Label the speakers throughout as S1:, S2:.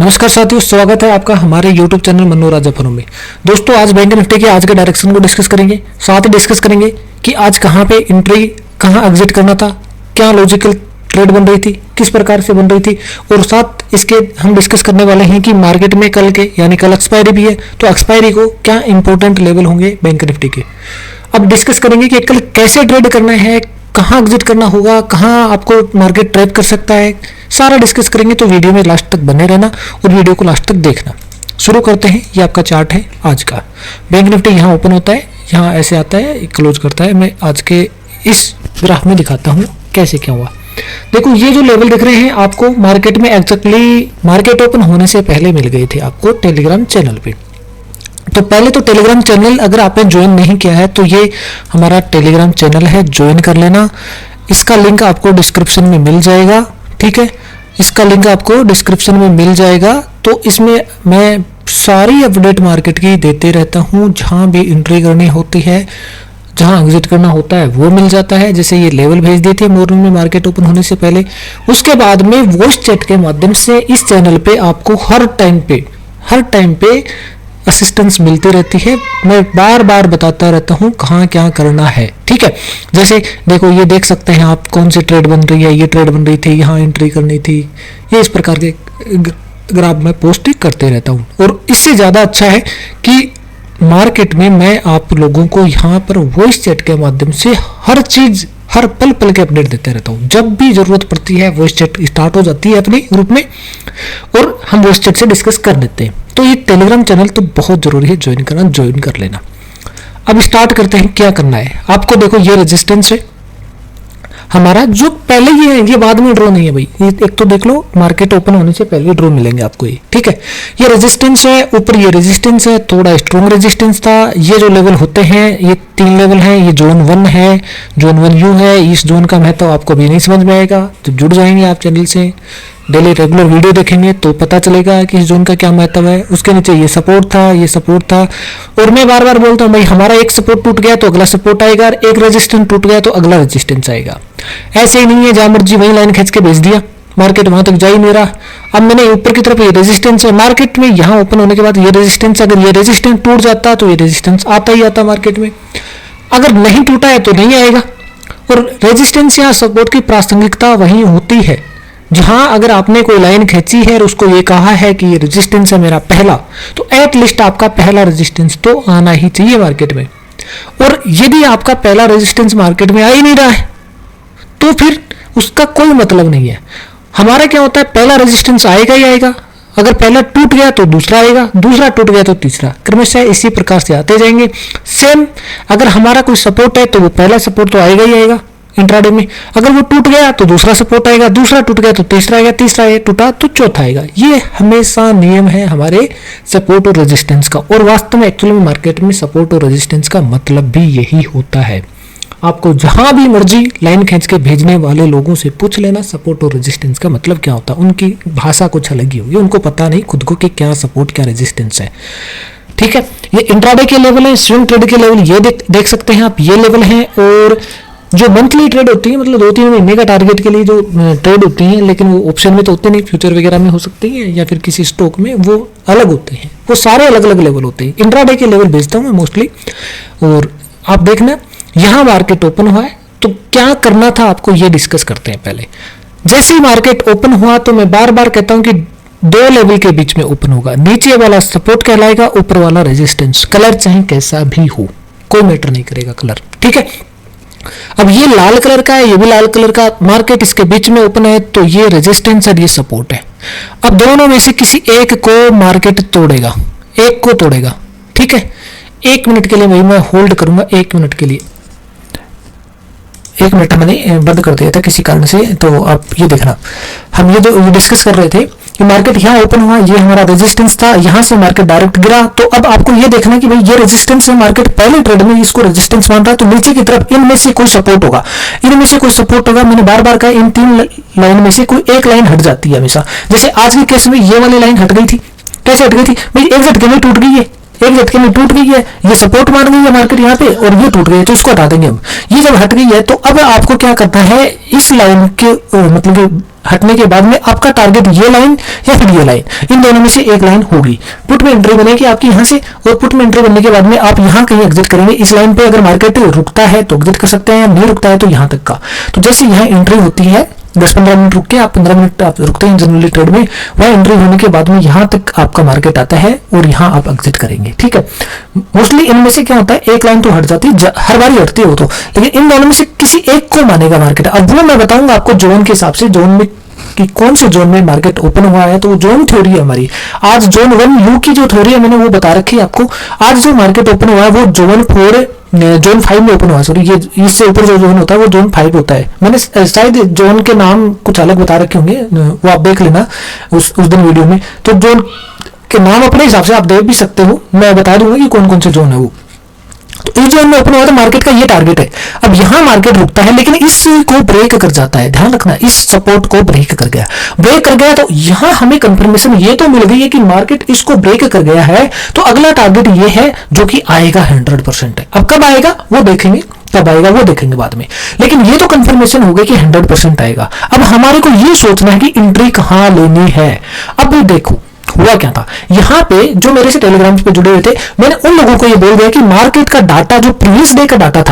S1: नमस्कार साथियों, स्वागत है आपका हमारे YouTube चैनल मनोराजा फर्म में। दोस्तों, आज बैंक निफ्टी के आज के डायरेक्शन को डिस्कस करेंगे। साथ ही डिस्कस करेंगे कि आज कहां पे एंट्री, कहां एग्जिट करना था, क्या लॉजिकल ट्रेड बन रही थी, किस प्रकार से बन रही थी, और साथ इसके हम डिस्कस करने वाले हैं कि मार्केट में कल के यानी कल एक्सपायरी भी है, तो एक्सपायरी को क्या इंपॉर्टेंट लेवल होंगे बैंक निफ्टी के। अब डिस्कस करेंगे कि कल कैसे ट्रेड करना है, कहां एग्जिट करना होगा, कहां आपको मार्केट ट्रेड कर सकता है, सारा डिस्कस करेंगे। तो वीडियो में लास्ट तक बने रहना और वीडियो को लास्ट तक देखना। शुरू करते हैं। ये आपका चार्ट है आज का। बैंक निफ्टी यहाँ ओपन होता है, यहाँ ऐसे आता है, क्लोज करता है। मैं आज के इस ग्राफ में दिखाता हूँ कैसे क्या हुआ। देखो, ये जो लेवल दिख रहे हैं आपको मार्केट में एग्जैक्टली मार्केट ओपन होने से पहले मिल गए थे आपको टेलीग्राम चैनल पे। तो पहले तो टेलीग्राम चैनल अगर आपने ज्वाइन नहीं किया है तो ये हमारा टेलीग्राम चैनल है, ज्वाइन कर लेना। इसका लिंक आपको डिस्क्रिप्शन में मिल जाएगा, ठीक है। इसका लिंक आपको डिस्क्रिप्शन में मिल जाएगा। तो इसमें मैं सारी अपडेट मार्केट की देते रहता हूँ। जहाँ भी एंट्री करनी होती है, जहाँ एग्जिट करना होता है वो मिल जाता है। जैसे ये लेवल भेज दिए थे मॉर्निंग में मार्केट ओपन होने से पहले। उसके बाद में वॉइस चैट के माध्यम से इस चैनल पे आपको हर टाइम पे असिस्टेंस मिलती रहती है। मैं बार बार बताता रहता हूँ कहाँ क्या करना है, ठीक है। जैसे देखो, ये देख सकते हैं आप कौन सी ट्रेड बन रही है, ये ट्रेड बन रही थी, यहाँ एंट्री करनी थी। ये इस प्रकार के ग्राफ में पोस्ट करते रहता हूँ। और इससे ज़्यादा अच्छा है कि मार्केट में मैं आप लोगों को यहाँ पर वॉइस चैट के माध्यम से हर चीज़ हर पल पल के अपडेट देते रहता हूँ। जब भी जरूरत पड़ती है वॉइस चैट स्टार्ट हो जाती है अपने ग्रुप में और हम वॉइस चैट से डिस्कस कर लेते हैं। तो ये टेलीग्राम चैनल तो बहुत जरूरी है ज्वाइन करना, ज्वाइन कर लेना। अब स्टार्ट करते हैं क्या करना है आपको। देखो, ये रेजिस्टेंस है हमारा, जो पहले ये है, ये बाद में ड्रॉ नहीं है भाई। ये एक तो देख लो, मार्केट ओपन होने से पहले ड्रॉ मिलेंगे आपको ये, ठीक है। ये रेजिस्टेंस है, ऊपर ये रेजिस्टेंस है, थोड़ा स्ट्रॉन्ग रेजिस्टेंस था। ये जो लेवल होते हैं, ये 3 लेवल हैं। ये जोन 1 है, जोन 1 यू है। इस जोन का महत्व आपको भी नहीं समझ में आएगा। जब जुड़ जाएंगे आप चैनल से, डेली रेगुलर वीडियो देखेंगे तो पता चलेगा कि इस जोन का क्या महत्व है। उसके नीचे ये सपोर्ट था, ये सपोर्ट था। और मैं बार बार बोलता हूँ भाई, हमारा एक सपोर्ट टूट गया तो अगला सपोर्ट आएगा, एक रेजिस्टेंस टूट गया तो अगला रेजिस्टेंस आएगा। ऐसे ही नहीं है जहां मर्जी वही लाइन खींच के भेज दिया, मार्केट वहां तक जा ही नहीं रहा। अब मैंने ऊपर की तरफ ये रेजिस्टेंस है मार्केट में, यहाँ ओपन होने के बाद ये रेजिस्टेंस, अगर ये रेजिस्टेंस टूट जाता तो ये रेजिस्टेंस आता ही आता मार्केट में। अगर नहीं टूटा है तो नहीं आएगा। और रेजिस्टेंस या सपोर्ट की प्रासंगिकता वही होती है जहां अगर आपने कोई लाइन खींची है और उसको ये कहा है कि ये रेजिस्टेंस है मेरा पहला, तो एटलीस्ट आपका पहला रेजिस्टेंस तो आना ही चाहिए मार्केट में। और यदि आपका पहला रेजिस्टेंस मार्केट में आ ही नहीं रहा है तो फिर उसका कोई मतलब नहीं है। हमारा क्या होता है, पहला रेजिस्टेंस आएगा ही आएगा। अगर पहला टूट गया तो दूसरा आएगा, दूसरा टूट गया तो तीसरा, क्रमशः इसी प्रकार से आते जाएंगे। सेम अगर हमारा कोई सपोर्ट है तो वो पहला सपोर्ट तो आएगा ही आएगा इंट्राडे में। अगर वो टूट गया तो दूसरा सपोर्ट आएगा, दूसरा टूट गया तो तीसरा आएगा, तीसरा ये टूटा तो चौथा आएगा। ये हमेशा नियम है हमारे सपोर्ट और रेजिस्टेंस का। और वास्तव में एक्चुअली में मार्केट में सपोर्ट और रेजिस्टेंस का मतलब भी यही होता है। आपको जहां भी मर्जी लाइन खींच के भेजने वाले लोगों से पूछ लेना सपोर्ट और रेजिस्टेंस का मतलब क्या होता है। उनकी भाषा कुछ अलग ही होगी, उनको पता नहीं खुद को कि क्या सपोर्ट क्या रेजिस्टेंस है, ठीक है। ये इंट्राडे के लेवल है, स्विंग ट्रेड के लेवल ये देख सकते हैं आप, ये लेवल है। और जो मंथली ट्रेड होती है, मतलब 2-3 महीने का टारगेट के लिए जो ट्रेड होती हैं, लेकिन वो ऑप्शन में तो होते नहीं, फ्यूचर वगैरह में हो सकती हैं या फिर किसी स्टॉक में, वो अलग होते हैं। वो सारे अलग अलग लेवल होते हैं। इंट्राडे के लेवल भेजता हूँ मैं मोस्टली। और आप देखना, यहाँ मार्केट ओपन हुआ है तो क्या करना था आपको ये डिस्कस करते हैं पहले। जैसे ही मार्केट ओपन हुआ तो मैं बार बार कहता हूँ कि 2 लेवल के बीच में ओपन होगा। नीचे वाला सपोर्ट कहलाएगा, ऊपर वाला रेजिस्टेंस। कलर चाहे कैसा भी हो, कोई मैटर नहीं करेगा कलर, ठीक है। अब ये लाल कलर का है, ये भी लाल कलर का, मार्केट इसके बीच में ओपन है तो ये रेजिस्टेंस और ये सपोर्ट है। अब दोनों में से किसी एक को मार्केट तोड़ेगा, एक को तोड़ेगा, ठीक है। 1 मिनट के लिए मैं होल्ड करूंगा, 1 मिनट के लिए। 1 मिनट मैंने बंद कर दिया था किसी कारण से, तो आप ये देखना। हम ये जो डिस्कस कर रहे थे कि मार्केट यहाँ ओपन हुआ, ये हमारा रेजिस्टेंस था, यहाँ से मार्केट डायरेक्ट गिरा। तो अब आपको ये देखना कि भाई ये रेजिस्टेंस है, मार्केट पहले ट्रेड में इसको रेजिस्टेंस मान रहा है, तो नीचे की तरफ इनमें से कोई सपोर्ट होगा, इनमें से कोई सपोर्ट होगा। मैंने बार बार कहा, इन 3 लाइन में से कोई एक लाइन हट जाती है हमेशा। जैसे आज के केस में ये वाली लाइन हट गई थी। कैसे हट गई थी भाई, एक झटके में टूट गई है, एक झटके में टूट गई है, ये सपोर्ट मान गई है मार्केट यहाँ पे, और ये टूट गई है, तो उसको हटा देंगे हम। ये जब हट गई है तो अब आपको क्या करना है, इस लाइन के मतलब कि हटने के बाद में आपका टारगेट ये लाइन या फिर ये लाइन, इन दोनों में से एक लाइन होगी। पुट में एंट्री बनेगी आपकी यहाँ से, और पुट में एंट्री बनने के बाद में आप यहाँ कहीं एग्जिट करेंगे। इस लाइन पे अगर मार्केट रुकता है तो एग्जिट कर सकते हैं, नहीं रुकता है तो यहाँ तक का। तो जैसे यहाँ एंट्री होती है 10-15 मिनट रुक के, आप 15 मिनट आप रुकते हैं जनरली ट्रेड में, वह एंट्री होने के बाद में यहाँ तक आपका मार्केट आता है और यहाँ आप एग्जिट करेंगे। ठीक है, मोस्टली इनमें से क्या होता है, एक लाइन तो हट जाती है, हर बार हटती हो तो, लेकिन इन दोनों में से किसी एक को मानेगा मार्केट। अब वो मैं बताऊंगा आपको जोन के हिसाब से, जोन में कि कौन से जोन में मार्केट ओपन हुआ है। तो वो जोन थ्योरी है हमारी। आज जोन 1 यू की जो थ्योरी है मैंने वो बता रखी है आपको। आज जो मार्केट ओपन हुआ है वो जोन 5 में ओपन हुआ, सॉरी ये इससे ऊपर जो जोन होता है वो जोन 5 होता है। मैंने शायद जोन के नाम कुछ अलग बता रखे होंगे, वो आप देख लेना उस दिन वीडियो में। तो जोन के नाम अपने हिसाब से आप देख भी सकते हो, मैं बता दूंगा कि कौन कौन से जोन है वो। तो इस जोन में ओपन हुआ तो मार्केट का ये टारगेट है। अब यहां मार्केट रुकता है लेकिन इसको ब्रेक कर जाता है, ध्यान रखना, इस सपोर्ट को ब्रेक कर गया, तो यहां हमें कंफर्मेशन ये तो मिल गई है कि मार्केट इसको ब्रेक कर गया है। तो अगला टारगेट ये है जो कि आएगा 100% है। अब कब आएगा वो देखेंगे, कब आएगा वो देखेंगे बाद में, लेकिन ये तो कंफर्मेशन हो गई कि 100% आएगा। अब हमारे को ये सोचना है कि एंट्री कहां लेनी है। अब देखो हुआ क्या था, यहां पे जो मेरे से टेलीग्राम पे जुड़े हुए थे, मैंने उन लोगों को ये बोल दिया कि मार्केट का डाटा जो प्रीवियस डे का डाटा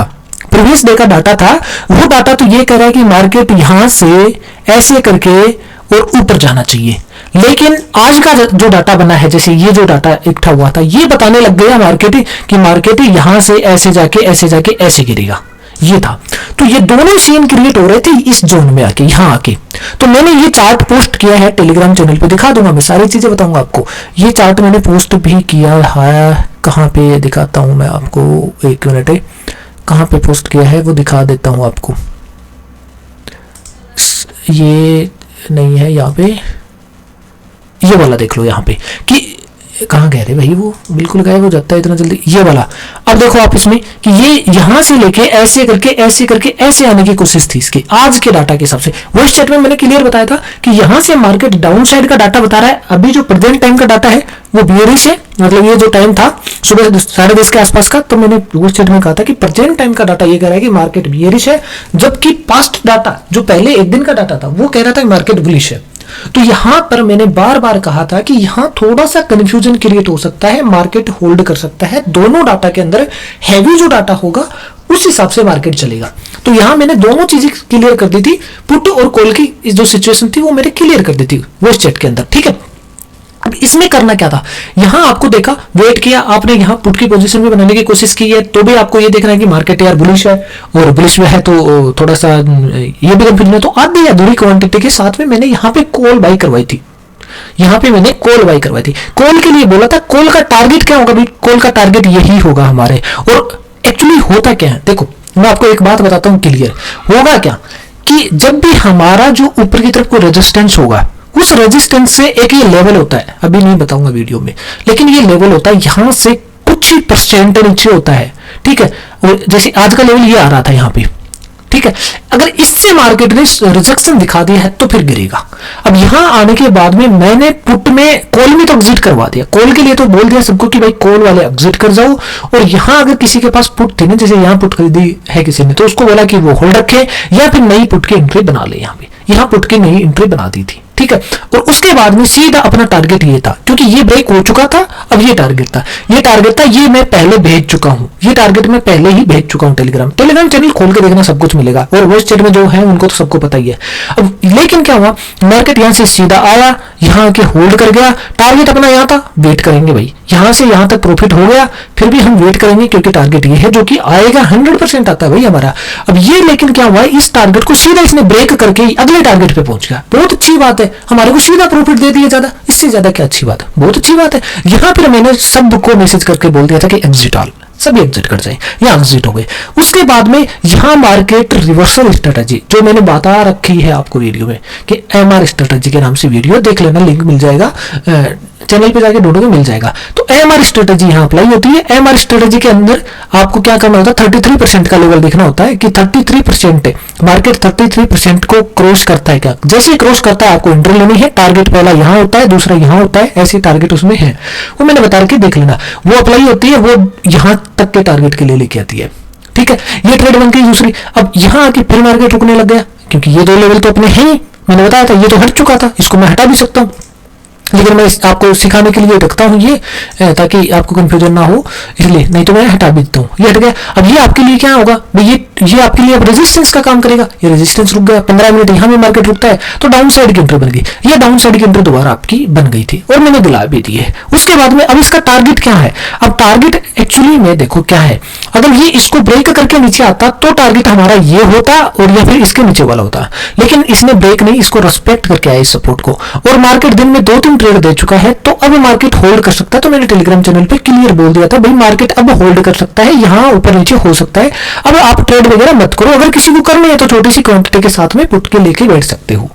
S1: था, वो डाटा तो ये कह रहा है कि मार्केट यहां से ऐसे करके और ऊपर जाना चाहिए। लेकिन आज का जो डाटा बना है, जैसे ये जो डाटा इकट्ठा हुआ था, ये बताने लग गया मार्केट कि मार्केट यहां से ऐसे जाके ऐसे गिरेगा। ये था, तो ये दोनों सीन क्रिएट हो रहे थे इस जोन में आके, यहां आके। तो मैंने ये चार्ट पोस्ट किया है टेलीग्राम चैनल पे, दिखा दूंगा, मैं सारी चीजें बताऊंगा आपको। ये चार्ट मैंने पोस्ट भी किया है, कहां पे दिखाता हूं मैं आपको, एक मिनट है, कहां पे पोस्ट किया है वो दिखा देता हूं आपको। ये नहीं है, यहाँ पे ये वाला देख लो, यहाँ पे कि कहाँ गए रे भाई, वो बिल्कुल गायब हो जाता है इतना जल्दी, ये वाला। अब देखो आप इसमें कि ये यहां से लेके ऐसे करके ऐसे आने की कोशिश थी इसकी, आज के डाटा के हिसाब से। वो इस चैट में मैंने क्लियर बताया था कि यहां से मार्केट डाउन साइड का डाटा बता रहा है। अभी जो प्रेजेंट टाइम का डाटा है वो बियरिश है, मतलब ये जो टाइम था सुबह 10:30 के आसपास का, तो मैंने वो चैट में कहा था कि प्रेजेंट टाइम का डाटा ये कह रहा है कि मार्केट बियरिश है, जबकि पास्ट डाटा जो पहले एक दिन का डाटा था वो कह रहा था कि मार्केट बुलिश है। तो यहां पर मैंने बार बार कहा था कि यहां थोड़ा सा कंफ्यूजन क्रिएट हो सकता है, मार्केट होल्ड कर सकता है। दोनों डाटा के अंदर हैवी जो डाटा होगा उस हिसाब से मार्केट चलेगा। तो यहां मैंने दोनों चीजें क्लियर कर दी थी, पुट और कॉल की जो सिचुएशन थी वो मैंने क्लियर कर दी थी वो इस चैट के अंदर। ठीक है, अब इसमें करना क्या था, यहां आपको देखा, वेट किया आपने, यहां पुट की पोजीशन भी बनाने की कोशिश की है, तो भी आपको ये देखना है कि मार्केट यार बुलिश है, और बुलिश में है तो थोड़ा सा ये भी कंफ्यूजन है। तो आधी अधूरी क्वांटिटी के साथ में मैंने यहाँ पे कॉल बाई करवाई थी, कॉल के लिए बोला था। कॉल का टारगेट क्या होगा भाई, कॉल का टारगेट यही होगा हमारे। और एक्चुअली होता क्या है, देखो मैं आपको एक बात बताता हूं क्लियर, होगा क्या कि जब भी हमारा जो ऊपर की तरफ कोई रेजिस्टेंस होगा, उस रेजिस्टेंस से एक ये लेवल होता है, अभी नहीं बताऊंगा वीडियो में, लेकिन ये लेवल होता है यहां से कुछ ही परसेंट नीचे होता है। ठीक है, और जैसे आज का लेवल ये आ रहा था यहाँ पे, ठीक है, अगर इससे मार्केट ने रिजेक्शन दिखा दिया है तो फिर गिरेगा। अब यहां आने के बाद में मैंने पुट में, कॉल में तो एग्जिट करवा दिया, कॉल के लिए तो बोल दिया सबको कि भाई कॉल वाले एग्जिट कर जाओ। और यहां अगर किसी के पास पुट थी ना, जैसे यहां पुट खरीदी है किसी ने, तो उसको बोला कि वो होल्ड रखे या फिर नई पुट की एंट्री बना ले। यहां पुट की नई एंट्री बना दी थी। ठीक है, और उसके बाद में सीधा अपना टारगेट ये था, क्योंकि ये ब्रेक हो चुका था, अब ये टारगेट था, ये मैं पहले भेज चुका हूं, ये टारगेट मैं पहले ही भेज चुका हूं। टेलीग्राम चैनल खोल के देखना, सब कुछ मिलेगा, और वॉइस चैट में जो है उनको तो सबको पता ही है। अब लेकिन क्या हुआ, मार्केट यहां से सीधा आया, यहां आके होल्ड कर गया, टारगेट अपना यहां था, वेट करेंगे भाई, यहां से यहां तक प्रॉफिट हो गया, फिर भी हम वेट करेंगे क्योंकि टारगेट ये है जो कि आएगा, 100% आता है भाई हमारा। अब ये लेकिन क्या हुआ, इस टारगेट को सीधा इसने ब्रेक करके अगले टारगेट पे पहुंच गया। बहुत अच्छी बात है, हमारे को सीधा प्रॉफिट दे दिया ज्यादा, इससे ज्यादा क्या अच्छी बात है, बहुत अच्छी बात है। यहां पर मैंने सबको मैसेज करके बोल दिया था कि एग्जिट ऑल, सभी एग्जिट कर जाए, या एग्जिट हो गए। उसके बाद में यहां मार्केट रिवर्सल स्ट्रेटजी जो मैंने बता रखी है आपको वीडियो में, कि एमआर स्ट्रेटजी के नाम से वीडियो देख लेना, लिंक मिल जाएगा चैनल पे जाके ढूंढोगे मिल जाएगा। तो एमआर स्ट्रेटेजी यहाँ अप्लाई होती है। एमआर स्ट्रेटेजी के अंदर आपको क्या करना होता है, 33% का लेवल देखना होता है कि 33% मार्केट 33% को क्रॉस करता है क्या। जैसे ही क्रॉस करता है आपको एंट्री लेनी है। टारगेट पहला यहाँ होता है, दूसरा यहाँ होता है, ऐसे टारगेट उसमें है, वो मैंने बता के देख लेना। वो अप्लाई होती है, वो यहाँ तक के टारगेट के लिए लेके आती है। ठीक है, ये ट्रेड बन गई दूसरी। अब यहाँ आके फिर मार्केट रुकने लग गया, क्योंकि ये दो लेवल तो अपने हैं ही, मैंने बताया था ये तो हट चुका था, इसको मैं हटा भी सकता हूँ, लेकिन मैं आपको सिखाने के लिए रखता हूँ ये, ताकि आपको कंफ्यूजन ना हो, इसलिए, नहीं तो मैं हटा भी देता हूँ। ये हट गया। अब ये आपके लिए क्या होगा भाई, ये आपके लिए अब रेजिस्टेंस का काम करेगा। ये रेजिस्टेंस रुक गया, 15 मिनट यहाँ भी मार्केट रुकता है तो डाउन साइड की एंट्री बन गई। ये डाउन साइड की एंट्री दोबारा आपकी बन गई थी और मैंने दिला भी दी है। उसके बाद में अब इसका टारगेट क्या है, अब टारगेट एक्चुअली में देखो क्या है, अगर ये इसको ब्रेक करके नीचे आता तो टारगेट हमारा ये होता और या फिर इसके नीचे वाला होता, लेकिन इसने ब्रेक नहीं, इसको रेस्पेक्ट करके आया इस सपोर्ट को, और मार्केट दिन में 2-3 ट्रेड दे चुका है, तो अब मार्केट होल्ड कर सकता है। तो मैंने टेलीग्राम चैनल पे क्लियर बोल दिया था भाई मार्केट अब होल्ड कर सकता है, यहाँ ऊपर नीचे हो सकता है। अब आप ट्रेड वगैरह मत करो, अगर किसी को करनी है तो छोटी सी क्वांटिटी के साथ में पुट के लेके बैठ सकते हो।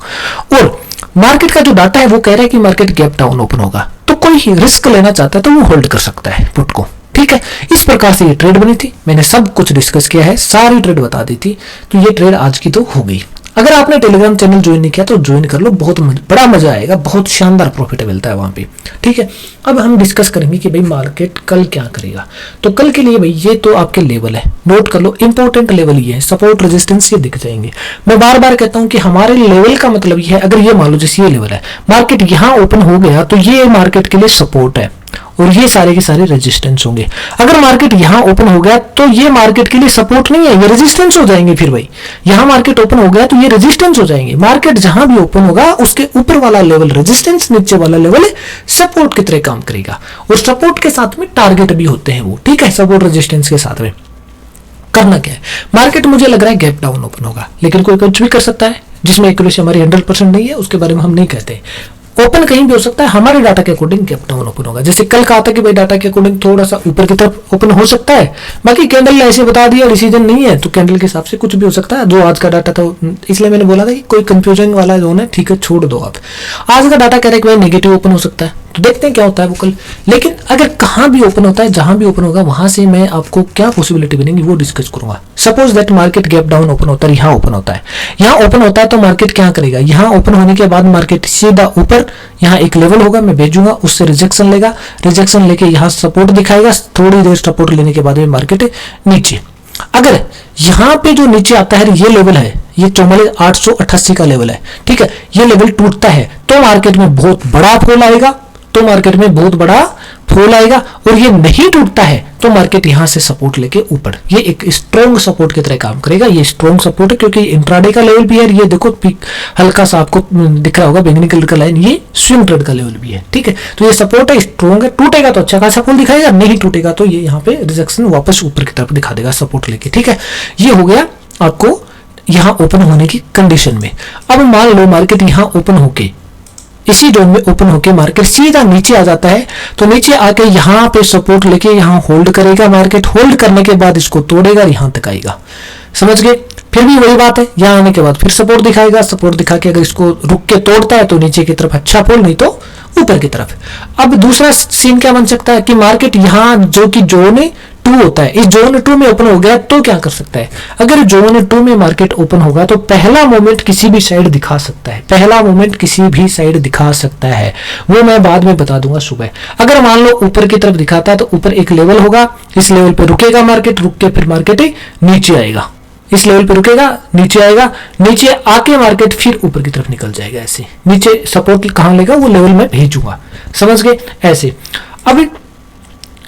S1: और मार्केट का जो डाटा है वो कह रहा है कि मार्केट गैप डाउन ओपन होगा, तो कोई रिस्क लेना चाहता है तो वो होल्ड कर सकता है पुट को। ठीक है, इस प्रकार से ये ट्रेड बनी थी, मैंने सब कुछ डिस्कस किया है, सारी ट्रेड बता दी थी। तो ये ट्रेड आज की तो हो गई। अगर आपने टेलीग्राम चैनल ज्वाइन नहीं किया तो ज्वाइन कर लो, बहुत बड़ा मजा आएगा, बहुत शानदार प्रॉफिट मिलता है वहां पे। ठीक है, अब हम डिस्कस करेंगे कि भाई मार्केट कल क्या करेगा। तो कल के लिए भाई ये तो आपके लेवल है, नोट कर लो, इंपॉर्टेंट लेवल ये है, सपोर्ट रेजिस्टेंस ये दिख जाएंगे। मैं बार बार कहता हूं कि हमारे लेवल का मतलब ये है, अगर ये मान लो जैसे ये लेवल है, मार्केट यहाँ ओपन हो गया तो ये मार्केट के लिए सपोर्ट है और ये सारे के सारे रेजिस्टेंस होंगे। अगर मार्केट यहाँ ओपन हो गया तो ये मार्केट के लिए सपोर्ट नहीं है, ये रेजिस्टेंस हो जाएंगे। फिर भाई यहाँ मार्केट ओपन हो गया तो ये रेजिस्टेंस हो जाएंगे। मार्केट जहां भी ओपन होगा उसके ऊपर वाला लेवल रेजिस्टेंस, नीचे वाला लेवल सपोर्ट की तरह काम करेगा, और सपोर्ट के साथ में टारगेट भी होते हैं वो। ठीक है, सपोर्ट रेजिस्टेंस के साथ में करना क्या है, मार्केट मुझे लग रहा है गैप डाउन ओपन होगा, लेकिन कोई कुछ भी कर सकता है, जिसमें एक्यूरेसी हमारी 100% नहीं है उसके बारे में हम नहीं कहते। ओपन कहीं भी हो सकता है, हमारे डाटा के अकॉर्डिंग गैप डाउन ओपन होगा। जैसे कल कहा था कि भाई डाटा के अकॉर्डिंग थोड़ा सा ऊपर की तरफ ओपन हो सकता है, बाकी कैंडल ऐसे बता दिया, डिसीजन नहीं है तो कैंडल के हिसाब से कुछ भी हो सकता है। जो आज का डाटा था, इसलिए मैंने बोला था कि कोई कंफ्यूजन वाला जोन है, ठीक है छोड़ दो आप। आज का डाटा कह रहा है कि भाई नेगेटिव ओपन हो सकता है, तो देखते हैं क्या होता है वो कल। लेकिन अगर कहाँ भी ओपन होता है, जहां भी ओपन होगा वहां से मैं आपको क्या पॉसिबिलिटी बनेगी वो डिस्कस करूंगा। Suppose that market gap down open होता है, यहाँ ओपन होता है, यहाँ ओपन होता है तो मार्केट क्या करेगा, यहाँ ओपन होने के बाद मार्केट सीधा ऊपर, यहाँ एक लेवल होगा, मैं भेजूंगा, उससे रिजेक्शन लेगा, रिजेक्शन लेके यहाँ सपोर्ट दिखाएगा, थोड़ी देर सपोर्ट लेने के बाद में मार्केट नीचे। अगर यहाँ पे जो नीचे आता है ये लेवल है, ये 44,888 का लेवल है, ठीक है, ये लेवल टूटता है तो मार्केट में बहुत बड़ा फॉल आएगा, तो मार्केट में बहुत बड़ा फॉल आएगा। और ये नहीं टूटता है तो मार्केट यहां से सपोर्ट लेके ऊपर, ये एक स्ट्रॉन्ग सपोर्ट की तरह काम करेगा। ये स्ट्रॉन्ग सपोर्ट है क्योंकि इंट्राडे का लेवल भी है, ये देखो हल्का सा आपको दिख रहा होगा बैंगनी कलर का लाइन, ये स्विंग ट्रेड का लेवल भी है। ठीक है, तो ये सपोर्ट है, स्ट्रॉन्ग है, टूटेगा तो अच्छा खासा फॉल दिखाएगा, नहीं टूटेगा तो ये यहाँ पे रिजेक्शन वापस ऊपर की तरफ दिखा देगा सपोर्ट लेके। ठीक है, ये हो गया आपको यहाँ ओपन होने की कंडीशन में। अब मान लो मार्केट यहाँ ओपन होके इसी जोन में ओपन होके मार्केट सीधा नीचे आ जाता है, तो नीचे आके यहाँ पे सपोर्ट लेके यहाँ होल्ड करेगा, मार्केट होल्ड करने के बाद इसको तोड़ेगा, यहाँ तक आएगा। समझ गए? फिर भी वही बात है, यहाँ आने के बाद फिर सपोर्ट दिखाएगा, सपोर्ट दिखा के अगर इसको रुक के तोड़ता है तो नीचे की तरफ अच्छा फॉल, नहीं तो ऊपर की तरफ। अब दूसरा सीन क्या बन सकता है कि मार्केट यहाँ जो कि जोन 2 होता है, इस जोन 2 में ओपन हो गया तो क्या कर सकता है, अगर जोन 2 में मार्केट ओपन होगा तो पहला मोमेंट किसी भी साइड दिखा सकता है, पहला मोमेंट किसी भी साइड दिखा सकता है, वो मैं बाद में बता दूंगा सुबह। अगर मान लो ऊपर की तरफ दिखाता है तो ऊपर एक लेवल होगा, इस लेवल पे रुकेगा मार्केट, रुक के फिर मार्केट नीचे आएगा, इस लेवल पे रुकेगा, नीचे आएगा, नीचे आके मार्केट फिर ऊपर की तरफ निकल जाएगा। ऐसे नीचे सपोर्ट कहां लेगा वो लेवल में भेजूंगा, समझ गए? ऐसे अब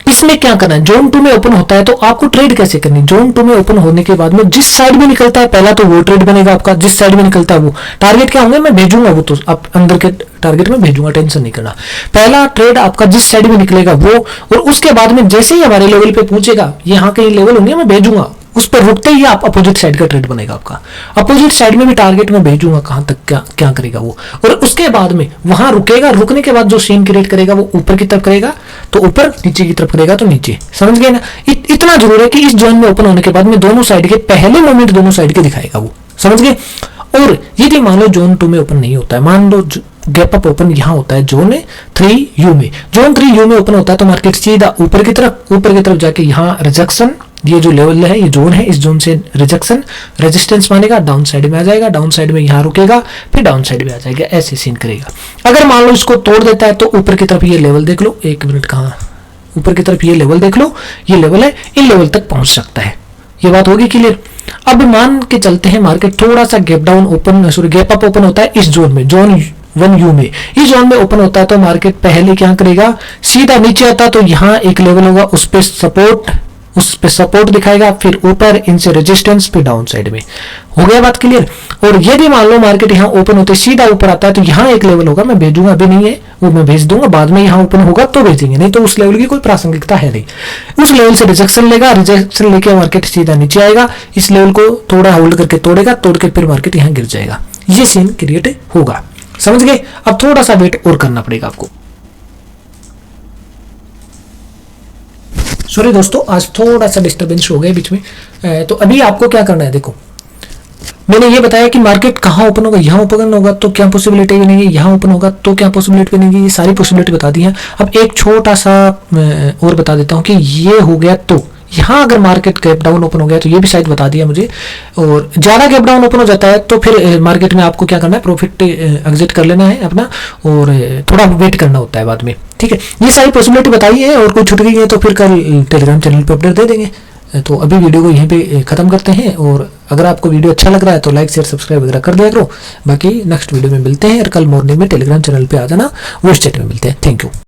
S1: इसमें क्या करना है, जोन 2 में ओपन होता है तो आपको ट्रेड कैसे करनी, जोन 2 में ओपन होने के बाद में जिस साइड में निकलता है पहला तो वो ट्रेड बनेगा आपका, जिस साइड में निकलता है वो टारगेट क्या होंगे मैं भेजूंगा, वो तो आप अंदर के टारगेट में भेजूंगा, टेंशन नहीं करना। पहला ट्रेड आपका जिस साइड में निकलेगा वो, और उसके बाद में जैसे ही हमारे लेवल पे पूछेगा, यहाँ कहीं लेवल होंगे मैं भेजूंगा, उस पर रुकते ही आप अपोजिट साइड का ट्रेड बनेगा आपका, अपोजिट साइड में भी टारगेट में भेजूंगा कहां तक क्या करेगा वो, और उसके बाद में वहां रुकेगा, रुकने के बाद जो सीन क्रिएट करेगा वो ऊपर की तरफ करेगा तो ऊपर, नीचे की तरफ करेगा तो नीचे। समझ गए ना? इतना जरूर है कि इस जोन में ओपन होने के बाद में दोनों साइड के पहले मोमेंट दोनों साइड के दिखाएगा वो, समझ गए? और यदि मान लो जोन 2 में ओपन नहीं होता है, मान लो गैप अप ओपन यहाँ होता है जोन 3U में। जोन 3U में ओपन होता है तो मार्केट सीधा ऊपर की तरफ जाके यहाँ रिजेक्शन, ये जो लेवल है, ये जोन है, इस जोन से रिजेक्शन रेजिस्टेंस मानेगा, डाउन साइड में आ जाएगा, डाउन साइड में यहाँ रुकेगा, फिर डाउन साइड में आ जाएगा, ऐसे सीन करेगा। अगर मान लो इसको तोड़ देता है तो ऊपर की तरफ ये लेवल देख लो, एक मिनट, कहाँ, ऊपर की तरफ ये लेवल देख लो, ये लेवल है, इन लेवल तक पहुंच सकता है। ये बात होगी क्लियर। अब मान के चलते हैं मार्केट थोड़ा सा gap down open, sorry gap up open होता है इस जोन में, जोन 1U में, इस जोन में ओपन होता है तो मार्केट पहले क्या करेगा, सीधा नीचे आता तो यहाँ एक लेवल होगा, उस पे सपोर्ट दिखाएगा, फिर ऊपर इनसे रेजिस्टेंस, फिर डाउन साइड में। हो गया बात क्लियर। और यदि मान लो मार्केट यहाँ ओपन होते सीधा ऊपर आता है तो यहाँ एक लेवल होगा, मैं भेजूंगा, अभी नहीं है वो, मैं भेज दूंगा बाद में, यहाँ ओपन होगा तो भेजेंगे, नहीं तो उस लेवल की कोई प्रासंगिकता है नहीं। उस लेवल से रिजेक्शन लेगा, रिजेक्शन लेके मार्केट सीधा नीचे आएगा, इस लेवल को थोड़ा होल्ड करके तोड़ेगा, तोड़ के फिर मार्केट यहाँ गिर जाएगा। ये सीन क्रिएट होगा, समझ गए। अब थोड़ा सा वेट और करना पड़ेगा आपको। सॉरी दोस्तों, आज थोड़ा सा डिस्टर्बेंस हो गया बीच में। तो अभी आपको क्या करना है, देखो मैंने ये बताया कि मार्केट कहाँ ओपन होगा, यहाँ ओपन होगा तो क्या पॉसिबिलिटी बनेगी, यहाँ ओपन होगा तो क्या पॉसिबिलिटी बनेगी, ये सारी पॉसिबिलिटी बता दी है। अब एक छोटा सा और बता देता हूँ कि ये हो गया तो यहाँ अगर मार्केट गैप डाउन ओपन हो गया तो ये भी शायद बता दिया मुझे, और ज़्यादा गैप डाउन ओपन हो जाता है तो फिर मार्केट में आपको क्या करना है, प्रॉफिट एग्जिट कर लेना है अपना, और थोड़ा वेट करना होता है बाद में, ठीक है। ये सारी पॉसिबिलिटी बताई है, और कोई छूट गई है तो फिर कल टेलीग्राम चैनल पर अपडेट दे देंगे। तो अभी वीडियो को यहीं पे ख़त्म करते हैं, और अगर आपको वीडियो अच्छा लग रहा है तो लाइक शेयर सब्सक्राइब वगैरह कर दिया करो। बाकी नेक्स्ट वीडियो में मिलते हैं, और कल मॉर्निंग में टेलीग्राम चैनल पे आ जाना, वो चैट में मिलते हैं। Thank you.